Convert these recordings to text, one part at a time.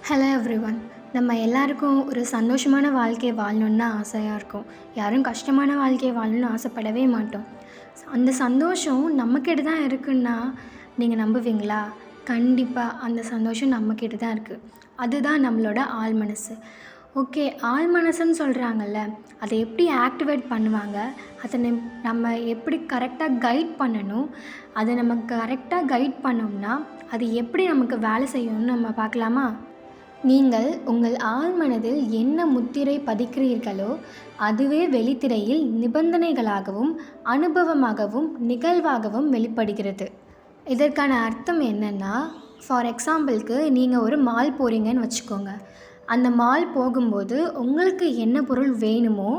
Hello everyone. நம்ம எல்லாருக்கும் ஒரு சந்தோஷமான வாழ்க்கையை வாழணுன்னு தான் ஆசையாக இருக்கும். யாரும் கஷ்டமான வாழ்க்கையை வாழணும்னு ஆசைப்படவே மாட்டோம். அந்த சந்தோஷம் நம்மக்கிட்ட தான் இருக்குன்னா நீங்கள் நம்புவீங்களா? கண்டிப்பாக அந்த சந்தோஷம் நம்மக்கிட்ட தான் இருக்குது. அதுதான் நம்மளோட ஆழ் மனசு. ஓகே, ஆழ் மனசுன்னு சொல்கிறாங்கல்ல, அதை எப்படி ஆக்டிவேட் பண்ணுவாங்க, அதை நம்ம எப்படி கரெக்டாக கைட் பண்ணணும், அதை நம்ம கரெக்டாக கைட் பண்ணோம்னா அது எப்படி நமக்கு வேலை செய்யணும்னு நம்ம பார்க்கலாமா? நீங்கள் உங்கள் ஆழ்மனதில் என்ன முத்திரை பதிக்கிறீர்களோ அதுவே வெளித்திரையில் நிபந்தனைகளாகவும் அனுபவமாகவும் நிகழ்வாகவும் வெளிப்படுகிறது. இதற்கான அர்த்தம் என்னென்னா, ஃபார் எக்ஸாம்பிளுக்கு நீங்கள் ஒரு மால் போகிறீங்கன்னு வச்சுக்கோங்க. அந்த மால் போகும்போது உங்களுக்கு என்ன பொருள் வேணுமோ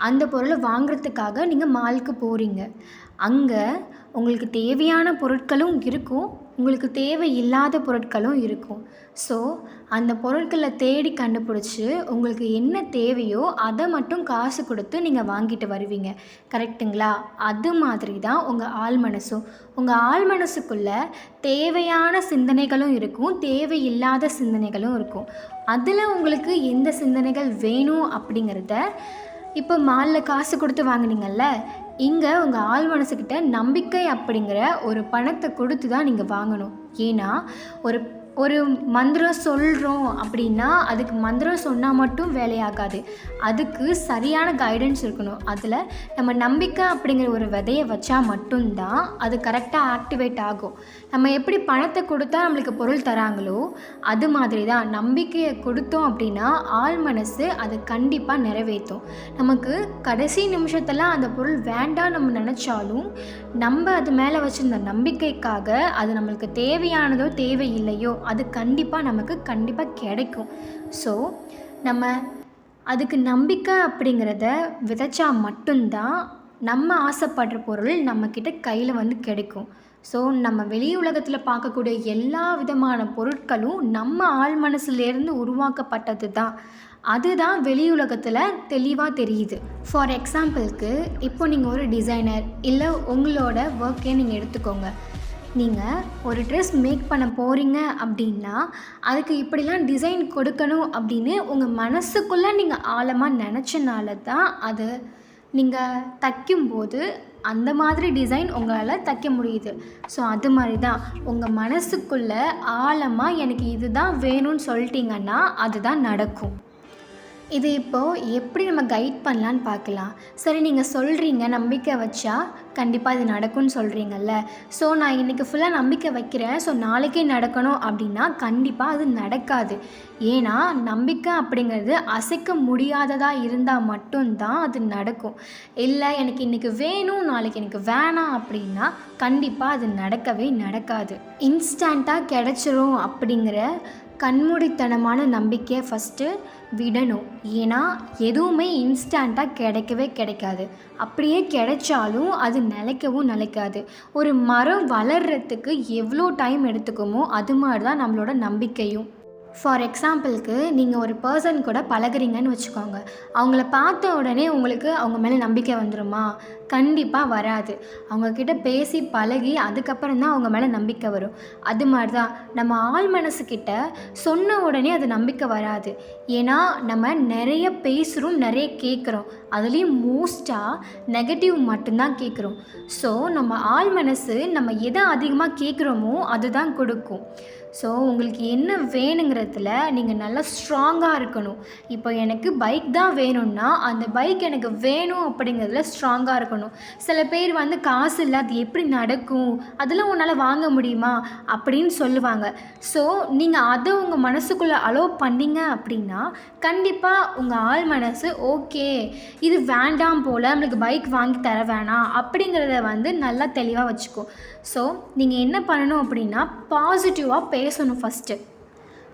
அந்த பொருளை வாங்குறதுக்காக நீங்கள் மாலுக்கு போகிறீங்க. அங்கே உங்களுக்கு தேவையான பொருட்களும் இருக்கும், உங்களுக்கு தேவையில்லாத பொருட்களும் இருக்கும். ஸோ அந்த பொருட்களை தேடி கண்டுபிடிச்சி உங்களுக்கு என்ன தேவையோ அதை மட்டும் காசு கொடுத்து நீங்கள் வாங்கிட்டு வருவீங்க. கரெக்டுங்களா? அது மாதிரி தான் உங்கள் ஆழ் மனசும். உங்கள் ஆழ் மனசுக்குள்ளே தேவையான சிந்தனைகளும் இருக்கும், தேவையில்லாத சிந்தனைகளும் இருக்கும். அதில் உங்களுக்கு எந்த சிந்தனைகள் வேணும் அப்படிங்கிறத இப்போ மாலில் காசு கொடுத்து வாங்குனீங்கல்ல, இங்கே உங்கள் ஆழ் மனசுக்கிட்ட நம்பிக்கை அப்படிங்கிற ஒரு பணத்தை கொடுத்து தான் நீங்கள் வாங்கணும். ஏன்னா ஒரு ஒரு மந்திரம் சொல்கிறோம் அப்படின்னா அதுக்கு மந்திரம் சொன்னால் மட்டும் வேலையாகாது, அதுக்கு சரியான கைடன்ஸ் இருக்கணும். அதில் நம்ம நம்பிக்கை அப்படிங்கிற ஒரு விதையை வச்சா மட்டும்தான் அது கரெக்டாக ஆக்டிவேட் ஆகும். நம்ம எப்படி பணத்தை கொடுத்தா நம்மளுக்கு பொருள் தராங்களோ அது மாதிரி தான் நம்பிக்கையை கொடுத்தோம் அப்படின்னா ஆழ் மனசு அது கண்டிப்பாக நிறைவேற்றும். நமக்கு கடைசி நிமிஷத்தில் அந்த பொருள் வேண்டாம் நம்ம நினச்சாலும் நம்ம அது மேலே வச்சுருந்த நம்பிக்கைக்காக அது நம்மளுக்கு தேவையானதோ தேவையில்லையோ அது கண்டிப்பாக கிடைக்கும். ஸோ நம்ம அதுக்கு நம்பிக்கை அப்படிங்கிறத விதைச்சா மட்டும்தான் நம்ம ஆசைப்படுற பொருள் நம்மக்கிட்ட கையில் வந்து கிடைக்கும். ஸோ நம்ம வெளி உலகத்தில் பார்க்கக்கூடிய எல்லா விதமான பொருட்களும் நம்ம ஆழ் மனசுலேருந்து உருவாக்கப்பட்டது தான். அதுதான் வெளி உலகத்தில் தெளிவாக தெரியுது. ஃபார் எக்ஸாம்பிளுக்கு இப்போ நீங்கள் ஒரு டிசைனர் இல்லை உங்களோட ஒர்க்கே நீங்கள் எடுத்துக்கோங்க. நீங்கள் ஒரு ட்ரெஸ் மேக் பண்ண போகிறீங்க அப்படின்னா அதுக்கு இப்படிலாம் டிசைன் கொடுக்கணும் அப்படின்னு உங்கள் மனசுக்குள்ளே நீங்கள் ஆழமாக நினச்சனால தான் அது நீங்கள் தைக்கும்போது அந்த மாதிரி டிசைன் உங்களால் தைக்க முடியுது. ஸோ அது மாதிரி தான் உங்கள் மனசுக்குள்ளே ஆழமாக எனக்கு இதுதான் வேணும்னு சொல்லிட்டீங்கன்னா அதுதான் நடக்கும். இது இப்போது எப்படி நம்ம கைட் பண்ணலான்னு பார்க்கலாம். சரி, நீங்கள் சொல்கிறீங்க நம்பிக்கை வச்சா கண்டிப்பாக இது நடக்கும்னு சொல்கிறீங்கல்ல. ஸோ நான் இன்றைக்கி ஃபுல்லாக நம்பிக்கை வைக்கிறேன், ஸோ நாளைக்கே நடக்கணும் அப்படின்னா கண்டிப்பாக அது நடக்காது. ஏன்னா நம்பிக்கை அப்படிங்கிறது அசைக்க முடியாததாக இருந்தால் மட்டும்தான் அது நடக்கும். இல்லை எனக்கு இன்றைக்கி வேணும் நாளைக்கு எனக்கு வேணாம் அப்படின்னா கண்டிப்பாக அது நடக்கவே நடக்காது. இன்ஸ்டண்ட்டாக கிடச்சிரும் அப்படிங்கிற கண்மூடித்தனமான நம்பிக்கையை ஃபஸ்ட்டு விடணும். ஏன்னா எதுவுமே இன்ஸ்டண்ட்டாக கிடைக்கவே கிடைக்காது. அப்படியே கிடைச்சாலும் அது நிலைக்காது. ஒரு மரம் வளர்கிறதுக்கு எவ்வளோ டைம் எடுத்துக்குமோ அது மாதிரி தான் நம்மளோட நம்பிக்கையும். ஃபார் எக்ஸாம்பிளுக்கு நீங்கள் ஒரு பர்சன் கூட பழகுறீங்கன்னு வச்சுக்கோங்க. அவங்கள பார்த்த உடனே உங்களுக்கு அவங்க மேலே நம்பிக்கை வந்துடுமா? கண்டிப்பாக வராது. அவங்கக்கிட்ட பேசி பழகி அதுக்கப்புறம் தான் அவங்க மேலே நம்பிக்கை வரும். அது மாதிரி தான் நம்ம ஆழ் மனசுக்கிட்ட சொன்ன உடனே அது நம்பிக்கை வராது. ஏன்னா நம்ம நிறைய பேசுகிறோம், நிறைய கேட்குறோம், அதுலேயும் மோஸ்ட்டாக நெகட்டிவ் மட்டும்தான் கேட்குறோம். ஸோ நம்ம ஆழ் மனசு நம்ம எதை அதிகமாக கேட்குறோமோ அதுதான் கொடுக்கும். ஸோ உங்களுக்கு என்ன வேணுங்கிறதுல நீங்கள் நல்லா ஸ்ட்ராங்காக இருக்கணும். இப்போ எனக்கு பைக் தான் வேணும்னா அந்த பைக் எனக்கு வேணும் அப்படிங்கிறதுல ஸ்ட்ராங்காக இருக்கணும். சில பேர் வந்து காசு இல்லை, அது எப்படி நடக்கும், அதெல்லாம் உன்னால் வாங்க முடியுமா அப்படின்னு சொல்லுவாங்க. ஸோ நீங்கள் அதை உங்கள் மனசுக்குள்ளே அலோவ் பண்ணிங்க அப்படின்னா கண்டிப்பாக உங்கள் ஆழ் மனசு ஓகே இது வேண்டாம் போல், நம்மளுக்கு பைக் வாங்கி தர வேணாம் அப்படிங்கிறத வந்து நல்லா தெளிவாக வச்சுக்கோ. ஸோ நீங்கள் என்ன பண்ணணும் அப்படின்னா பாசிட்டிவாக பேசணும் ஃபஸ்ட்டு.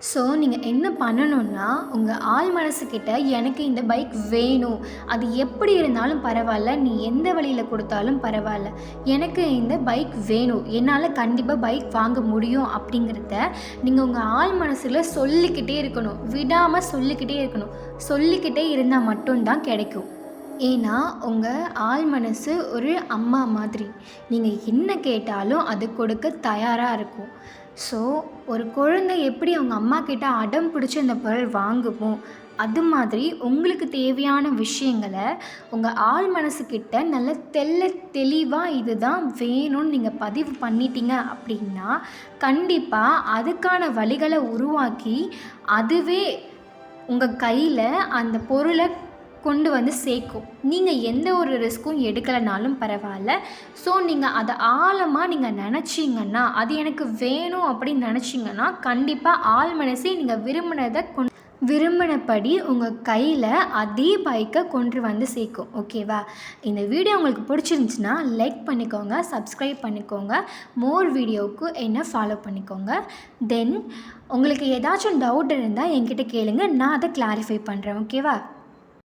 ஸோ நீங்கள் என்ன பண்ணணுன்னா உங்கள் ஆழ் மனசுக்கிட்ட எனக்கு இந்த பைக் வேணும், அது எப்படி இருந்தாலும் பரவாயில்ல, நீ எந்த வழியில் கொடுத்தாலும் பரவாயில்ல, எனக்கு இந்த பைக் வேணும், என்னால் கண்டிப்பாக பைக் வாங்க முடியும் அப்படிங்கிறத நீங்கள் உங்கள் ஆழ் மனசில் சொல்லிக்கிட்டே இருக்கணும். விடாமல் சொல்லிக்கிட்டே இருக்கணும். சொல்லிக்கிட்டே இருந்தால் மட்டும்தான் கிடைக்கும். ஏன்னா உங்கள் ஆழ் மனசு ஒரு அம்மா மாதிரி. நீங்கள் என்ன கேட்டாலும் அது கொடுக்க தயாராக இருக்கும். ஸோ ஒரு குழந்தை எப்படி அவங்க அம்மா கிட்ட அடம் பிடிச்சு அந்த பொருள் வாங்குமோ, அது மாதிரி உங்களுக்கு தேவையான விஷயங்கள உங்கள் ஆழ் மனசுக்கிட்ட நல்ல தெளிவாக இதுதான் வேணும்னு நீங்கள் பதிவு பண்ணிட்டீங்க அப்படின்னா, கண்டிப்பாக அதுக்கான வழிகளை உருவாக்கி அதுவே உங்கள் கையில் அந்த பொருளை கொண்டு வந்து சேர்க்கும். நீங்கள் எந்த ஒரு ரிஸ்க்கும் எடுக்கலைனாலும் பரவாயில்ல. ஸோ நீங்கள் அதை ஆழமாக நீங்கள் நினச்சிங்கன்னா, அது எனக்கு வேணும் அப்படின்னு நினச்சிங்கன்னா, கண்டிப்பாக ஆழ் மனசே நீங்கள் விரும்பினபடி உங்கள் கையில் அதே பைக்கை கொண்டு வந்து சேர்க்கும். ஓகேவா? இந்த வீடியோ உங்களுக்கு பிடிச்சிருந்துச்சின்னா லைக் பண்ணிக்கோங்க, சப்ஸ்கிரைப் பண்ணிக்கோங்க, மோர் வீடியோவுக்கு என்ன ஃபாலோ பண்ணிக்கோங்க. தென் உங்களுக்கு ஏதாச்சும் டவுட் இருந்தால் என்கிட்ட கேளுங்க, நான் அதை கிளாரிஃபை பண்ணுறேன். ஓகேவா?